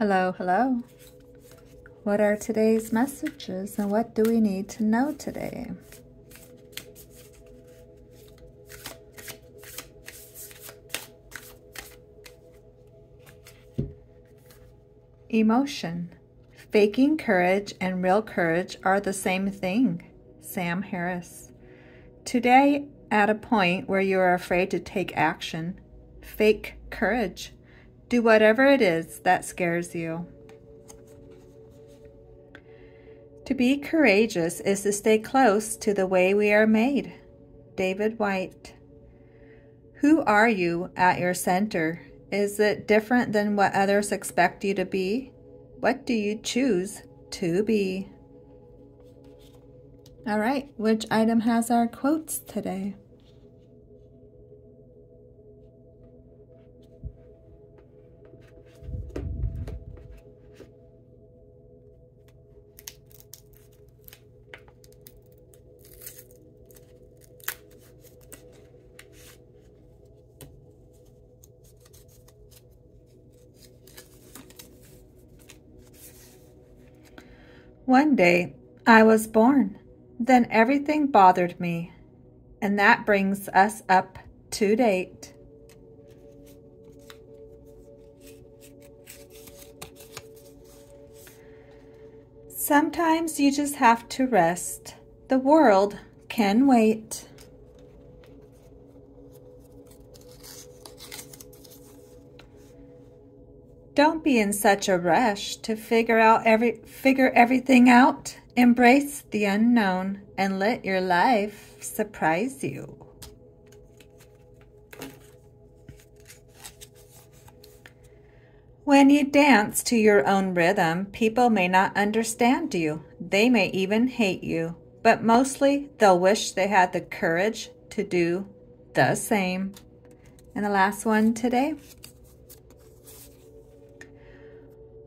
Hello, hello. What are today's messages and what do we need to know today? Emotion. Faking courage and real courage are the same thing. Sam Harris. Today, at a point where you are afraid to take action, fake courage. Do whatever it is that scares you. To be courageous is to stay close to the way we are made. David White. Who are you at your center? Is it different than what others expect you to be? What do you choose to be? All right, which item has our quotes today? One day, I was born. Then everything bothered me. And that brings us up to date. Sometimes you just have to rest. The world can wait. Don't be in such a rush to figure everything out. Embrace the unknown and let your life surprise you. When you dance to your own rhythm, people may not understand you. They may even hate you, but mostly they'll wish they had the courage to do the same. And the last one today.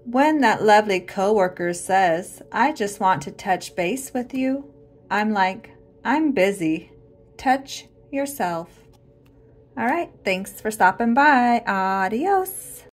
When that lovely coworker says, I just want to touch base with you, I'm like, I'm busy. Touch yourself. All right, thanks for stopping by. Adios.